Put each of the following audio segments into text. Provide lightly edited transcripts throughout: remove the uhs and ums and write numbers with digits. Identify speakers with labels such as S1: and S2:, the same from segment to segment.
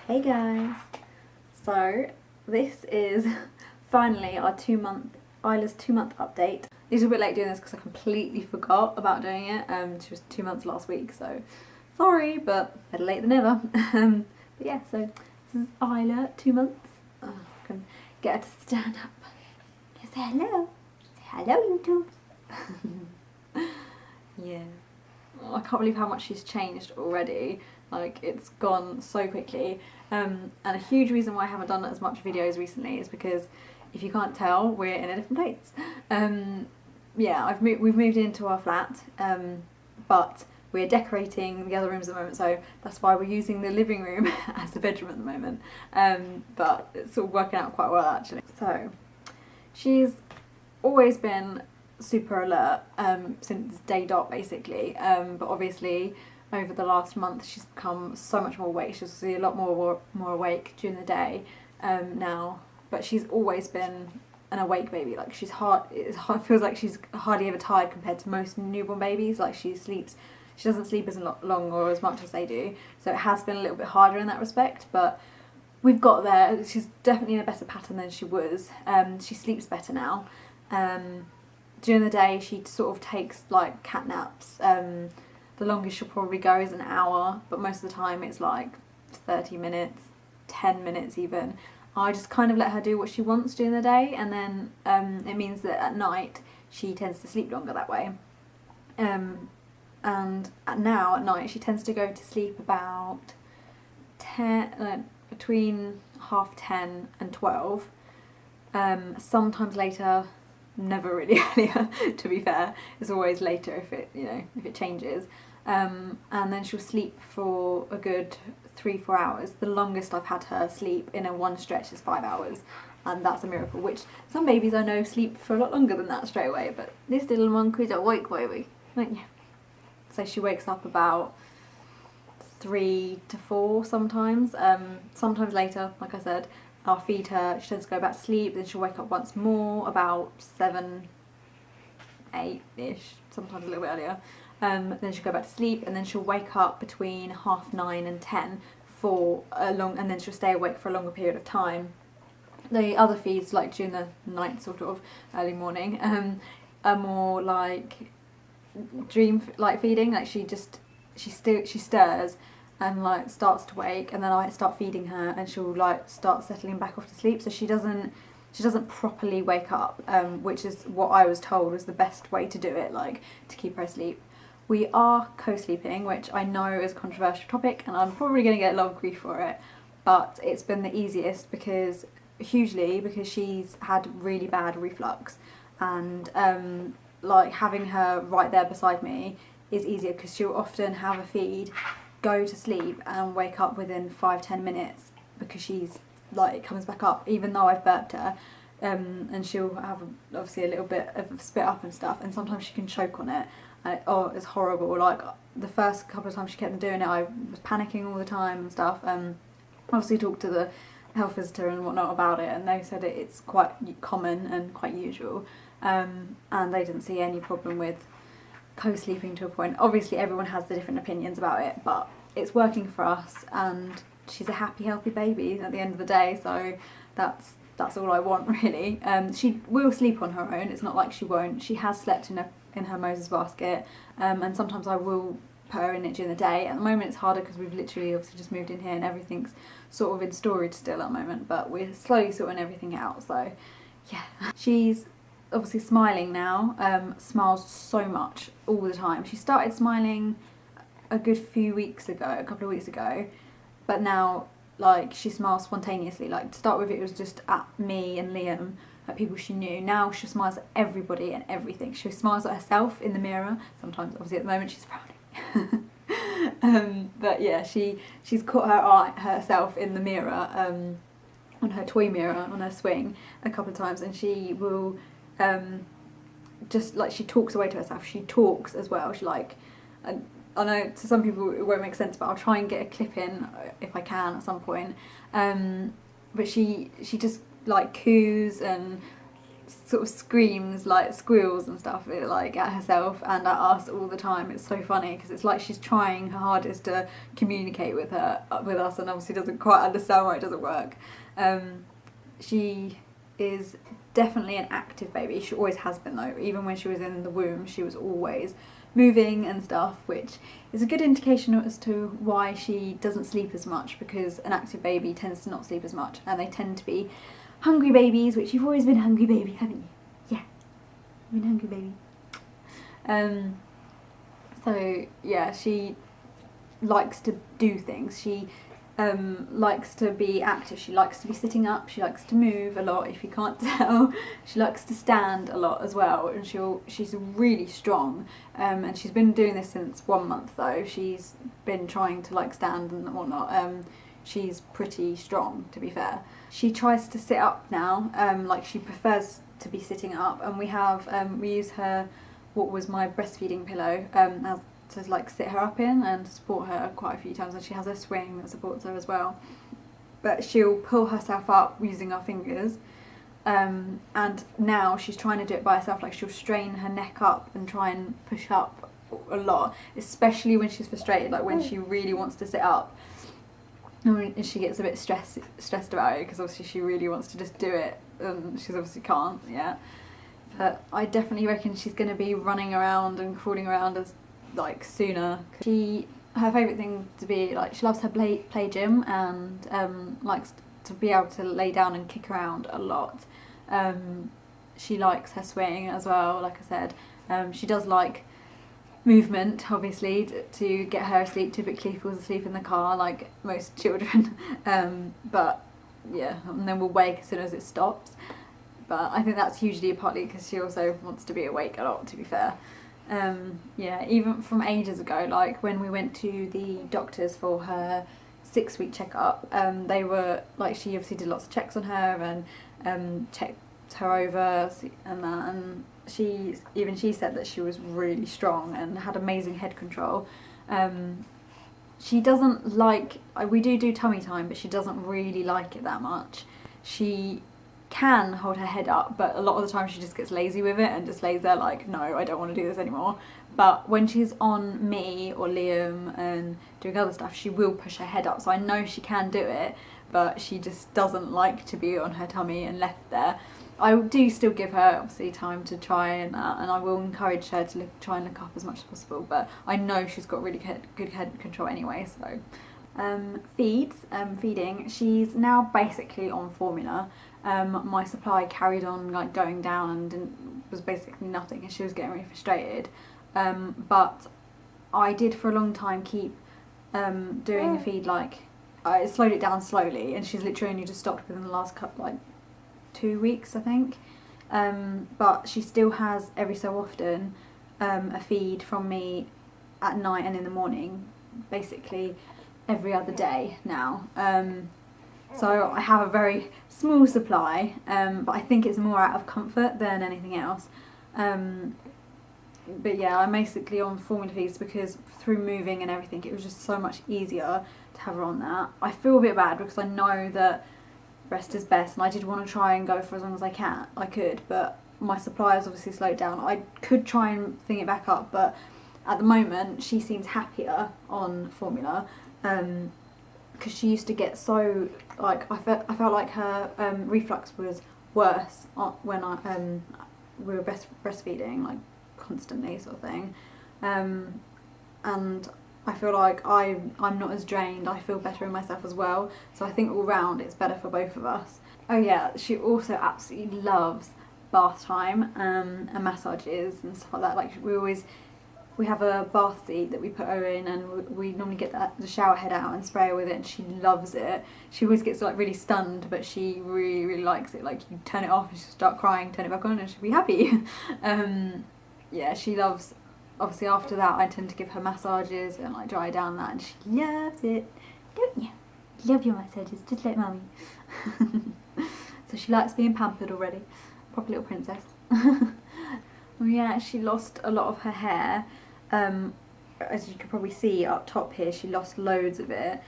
S1: Hey guys! So this is finally our Isla's 2 month update. It's a bit late doing this because I completely forgot about doing it. She was 2 months last week, so sorry, but better late than never. But yeah, so this is Isla, 2 months. I can get her to stand up. Say hello. Say hello, YouTube. Yeah. Oh, I can't believe how much she's changed already. Like, it's gone so quickly. And a huge reason why I haven't done as much videos recently is because, if you can't tell, we're in a different place. Yeah, we've moved into our flat, but we're decorating the other rooms at the moment, so that's why we're using the living room as a bedroom at the moment. But it's all working out quite well actually. So, she's always been super alert since day dot basically, but obviously over the last month she's become so much more awake. She's a lot more awake during the day now, but she's always been an awake baby. Like, it feels like she's hardly ever tired compared to most newborn babies. Like, she doesn't sleep as long or as much as they do, so it has been a little bit harder in that respect, but we've got there. She's definitely in a better pattern than she was. She sleeps better now. During the day she sort of takes like cat naps. The longest she'll probably go is an hour, but most of the time it's like 30 minutes, 10 minutes even. I just kind of let her do what she wants during the day, and then it means that at night she tends to sleep longer that way. And now at night she tends to go to sleep about between 10:30 and 12. Sometimes later, never really earlier, to be fair. It's always later if it changes. And then she'll sleep for a good 3-4 hours. The longest I've had her sleep in one stretch is 5 hours, and that's a miracle, which some babies I know sleep for a lot longer than that straight away, but this little one could awake baby, don't you? So she wakes up about 3 to 4 sometimes, sometimes later, like I said. I'll feed her, she tends to go back to sleep, then she'll wake up once more about 7, 8-ish, sometimes a little bit earlier. Then she'll go back to sleep, and then she'll wake up between 9:30 and 10 for and then she'll stay awake for a longer period of time. The other feeds, like during the night, sort of early morning, are more like dream feeding. Like, she stirs and like starts to wake, and then I start feeding her and she'll like start settling back off to sleep, so she doesn't properly wake up, which is what I was told was the best way to do it, like to keep her asleep. We are co-sleeping, which I know is a controversial topic and I'm probably going to get a lot of grief for it, but it's been the easiest because she's had really bad reflux, and like having her right there beside me is easier because she'll often have a feed, go to sleep and wake up within 5-10 minutes because she's like, comes back up even though I've burped her, and she'll have obviously a little bit of spit up and stuff, and sometimes she can choke on it, and it's horrible. Like, the first couple of times she kept doing it I was panicking all the time and stuff. Obviously talked to the health visitor and whatnot about it, and they said it's quite common and quite usual, and they didn't see any problem with co-sleeping to a point. Obviously everyone has the different opinions about it, but it's working for us, and she's a happy, healthy baby at the end of the day, so that's all I want really. She will sleep on her own, it's not like she won't. She has slept in her Moses basket, and sometimes I will put her in it during the day. At the moment it's harder because we've literally obviously just moved in here and everything's sort of in storage still at the moment, but we're slowly sorting everything out, so yeah. She's obviously smiling now, smiles so much all the time. She started smiling a good a couple of weeks ago, but now like she smiles spontaneously. Like, to start with it was just at me and Liam, at people she knew. Now she smiles at everybody and everything. She smiles at herself in the mirror sometimes. Obviously at the moment she's frowning. But yeah, she's caught her eye herself in the mirror, on her toy mirror on her swing a couple of times, and she will just like, she talks away to herself. She talks as well. She like, I know to some people it won't make sense, but I'll try and get a clip in if I can at some point. But she just like coos and sort of screams like squeals and stuff like at herself and at us all the time. It's so funny because it's like she's trying her hardest to communicate with us, and obviously doesn't quite understand why it doesn't work. She is definitely an active baby. She always has been though. Even when she was in the womb, she was always moving and stuff, which is a good indication as to why she doesn't sleep as much, because an active baby tends to not sleep as much, and they tend to be hungry babies, which you've always been a hungry baby, haven't you? Yeah, you've been a hungry baby. So yeah, she likes to do things. She likes to be active. She likes to be sitting up. She likes to move a lot, if you can't tell. She likes to stand a lot as well, and she's really strong. And she's been doing this since 1 month though. She's been trying to like stand and whatnot. She's pretty strong, to be fair. She tries to sit up now. Like she prefers to be sitting up, and we use her, what was my breastfeeding pillow, as to like sit her up in and support her quite a few times, and she has a swing that supports her as well. But she'll pull herself up using her fingers, and now she's trying to do it by herself. Like she'll strain her neck up and try and push up a lot, especially when she's frustrated, like when she really wants to sit up. And she gets a bit stressed about it, because obviously she really wants to just do it, and she's obviously can't yet. But I definitely reckon she's going to be running around and crawling around as like sooner. Her favourite thing to be like, she loves her play gym, and likes to be able to lay down and kick around a lot. She likes her swing as well, like I said. She does like movement, obviously, to get her asleep. Typically falls asleep in the car like most children. But yeah, and then we'll wake as soon as it stops. But I think that's hugely partly because she also wants to be awake a lot, to be fair. Yeah, even from ages ago, like when we went to the doctors for her 6-week checkup, they were like, she obviously did lots of checks on her and checked her over and that, and she said that she was really strong and had amazing head control. She doesn't like, we do tummy time, but she doesn't really like it that much. She can hold her head up, but a lot of the time she just gets lazy with it and just lays there like, no, I don't want to do this anymore. But when she's on me or Liam and doing other stuff, she will push her head up, so I know she can do it, but she just doesn't like to be on her tummy and left there. I do still give her obviously time to try and I will encourage her to try and look up as much as possible, but I know she's got really good head control anyway. So feeding, she's now basically on formula. My supply carried on like going down and was basically nothing, and she was getting really frustrated. But I did for a long time keep doing a feed, like I slowed it down slowly, and she's literally only just stopped within the last couple, like 2 weeks I think. But she still has every so often a feed from me at night and in the morning, basically every other day now. So I have a very small supply, but I think it's more out of comfort than anything else. But yeah, I'm basically on formula feeds because through moving and everything, it was just so much easier to have her on that. I feel a bit bad because I know that rest is best, and I did want to try and go for as long as I could, but my supply has obviously slowed down. I could try and thing it back up, but at the moment she seems happier on formula, because she used to get so, like, I felt like her reflux was worse when we were breastfeeding, like constantly sort of thing, and I feel like I'm not as drained. I feel better in myself as well, so I think all round it's better for both of us. Oh yeah, she also absolutely loves bath time and massages and stuff like that. Like we have a bath seat that we put her in, and we normally get the shower head out and spray her with it, and she loves it. She always gets like really stunned, but she really likes it. Like you turn it off and she'll start crying, turn it back on and she'll be happy. Yeah, she loves. Obviously after that I tend to give her massages and like dry down that, and she loves it, don't you? Love your massages, just like mummy. So she likes being pampered already. Proper little princess. Well, yeah, she lost a lot of her hair. As you can probably see up top here, she lost loads of it.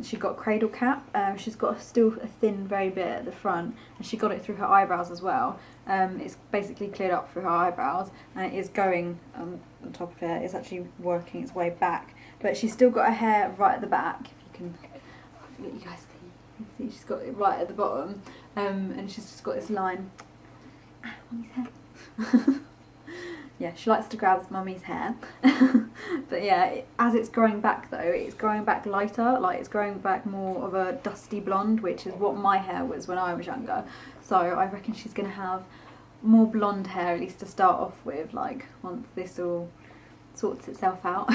S1: She got cradle cap. She's got still a thin very bit at the front, and she got it through her eyebrows as well. It's basically cleared up through her eyebrows, and it is going on top of her. It's actually working its way back, but she's still got her hair right at the back. If you can, you guys see, she's got it right at the bottom, and she's just got this line. Mummy's hair. Yeah, she likes to grab mummy's hair. But yeah, as it's growing back though, it's growing back lighter, like it's growing back more of a dusty blonde, which is what my hair was when I was younger. So I reckon she's going to have more blonde hair, at least to start off with, like once this all sorts itself out.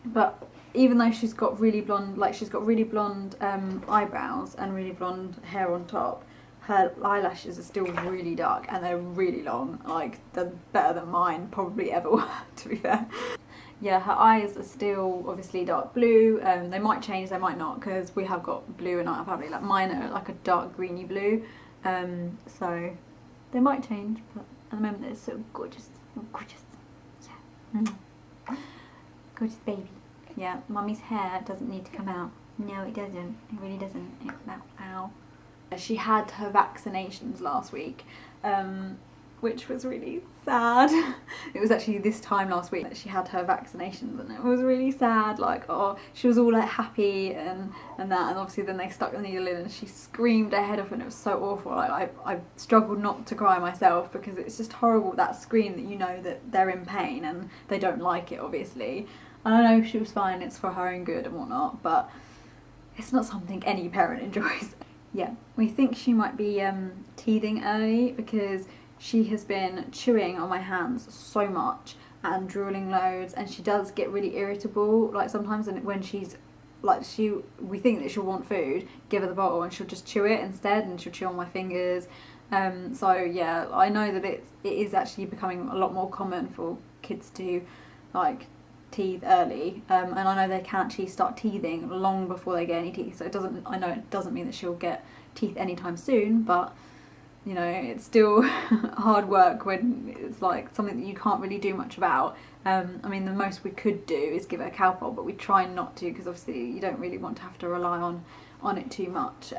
S1: But even though she's got really blonde, eyebrows and really blonde hair on top, her eyelashes are still really dark and they're really long, like they're better than mine probably ever were, to be fair. Yeah, her eyes are still obviously dark blue. They might change, they might not, because we have got blue in our family. Like mine are like a dark greeny blue, so they might change, but at the moment they're so gorgeous, gorgeous. Yeah, gorgeous baby. Yeah, mummy's hair doesn't need to come out. No, it doesn't. It really doesn't. Ow. She had her vaccinations last week, which was really sad. It was actually this time last week that she had her vaccinations, and it was really sad. Like, oh, she was all like happy and that, and obviously then they stuck the needle in and she screamed her head off, and it was so awful. Like, I struggled not to cry myself, because it's just horrible, that scream that you know that they're in pain and they don't like it, obviously. And I know she was fine, it's for her own good and whatnot, but it's not something any parent enjoys. Yeah, we think she might be teething early, because she has been chewing on my hands so much and drooling loads, and she does get really irritable. Like sometimes when she's like, we think that she'll want food, give her the bottle and she'll just chew it instead, and she'll chew on my fingers. So yeah, I know that it is actually becoming a lot more common for kids to like teeth early, and I know they can actually start teething long before they get any teeth, so I know it doesn't mean that she'll get teeth anytime soon, but you know, it's still hard work when it's like something that you can't really do much about. I mean, the most we could do is give her Calpol, but we try not to, because obviously you don't really want to have to rely on it too much.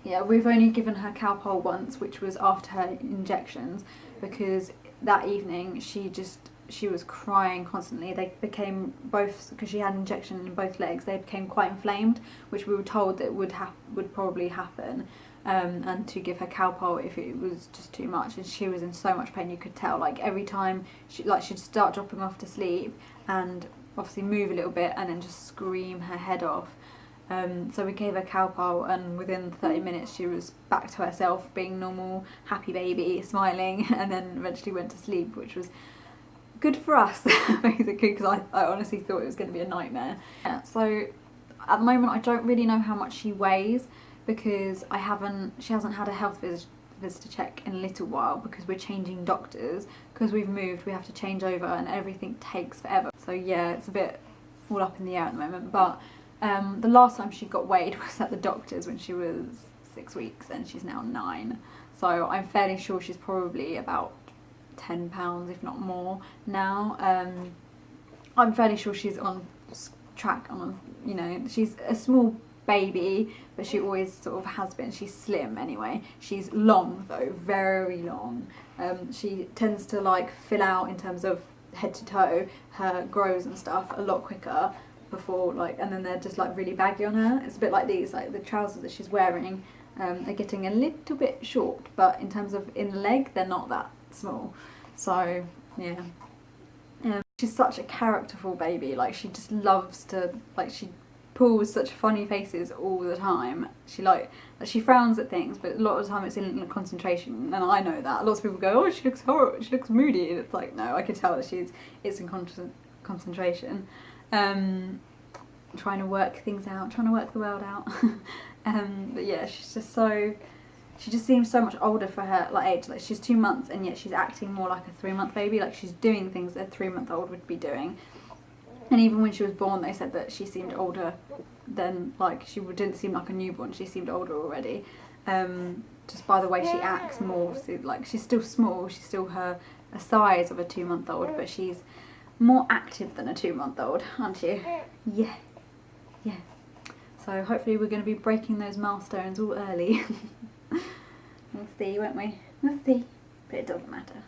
S1: Yeah, we've only given her Calpol once, which was after her injections, because that evening she was crying constantly. They became both, because she had an injection in both legs, they became quite inflamed, which we were told that would probably happen, and to give her Calpol if it was just too much. And she was in so much pain, you could tell. Like every time she'd start dropping off to sleep and obviously move a little bit and then just scream her head off. So we gave her Calpol, and within 30 minutes she was back to herself, being normal, happy baby, smiling, and then eventually went to sleep, which was good for us, basically, because I honestly thought it was going to be a nightmare. Yeah, so at the moment I don't really know how much she weighs, because she hasn't had a health visitor check in a little while, because we're changing doctors. Because we've moved, we have to change over, and everything takes forever. So yeah, it's a bit all up in the air at the moment. But the last time she got weighed was at the doctor's when she was 6 weeks, and she's now 9. So I'm fairly sure she's probably about 10 pounds, if not more now. I'm fairly sure she's on track. You know, she's a small baby, but she always sort of has been. She's slim anyway. She's long though, very long. She tends to like fill out in terms of head to toe. Her grows and stuff a lot quicker before, like, and then they're just like really baggy on her. It's a bit like these, like the trousers that she's wearing. They're getting a little bit short, but in terms of in the leg, they're not that small. So yeah, she's such a characterful baby. Like, she just loves to, like, she pulls such funny faces all the time. She frowns at things, but a lot of the time it's in concentration, and I know that. Lots of people go, oh, she looks horrible, she looks moody, and it's like, no, I can tell that it's in concentration. Trying to work things out, trying to work the world out. But yeah, she just seems so much older for her age. Like, she's 2 months, and yet she's acting more like a 3-month baby. Like, she's doing things that a 3-month-old would be doing. And even when she was born, they said that she seemed older than, like, she didn't seem like a newborn. She seemed older already, just by the way she acts more. So, like, she's still small. She's still a size of a 2-month-old, but she's more active than a 2-month-old, aren't you? Yeah, yeah. So hopefully we're going to be breaking those milestones all early. We'll see, won't we? We'll see. But it doesn't matter.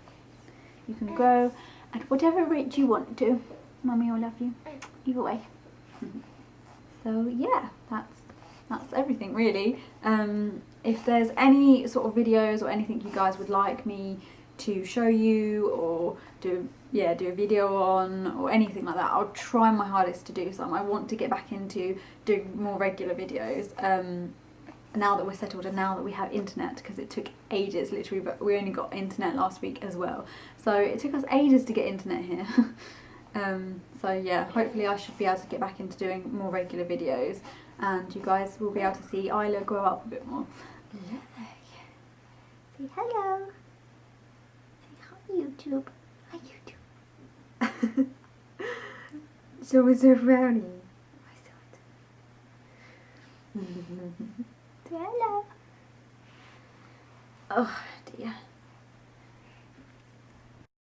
S1: You can grow at whatever rate you want to. Mummy will love you. Either way. So yeah, that's everything really. If there's any sort of videos or anything you guys would like me to show you or do a video on or anything like that, I'll try my hardest to do some. I want to get back into doing more regular videos now that we're settled and now that we have internet, because it took ages literally, but we only got internet last week as well, so it took us ages to get internet here. So yeah, hopefully I should be able to get back into doing more regular videos and you guys will be able to see Isla grow up a bit more. Look. Say hello. Say hi YouTube. Hi YouTube. So is there brownie?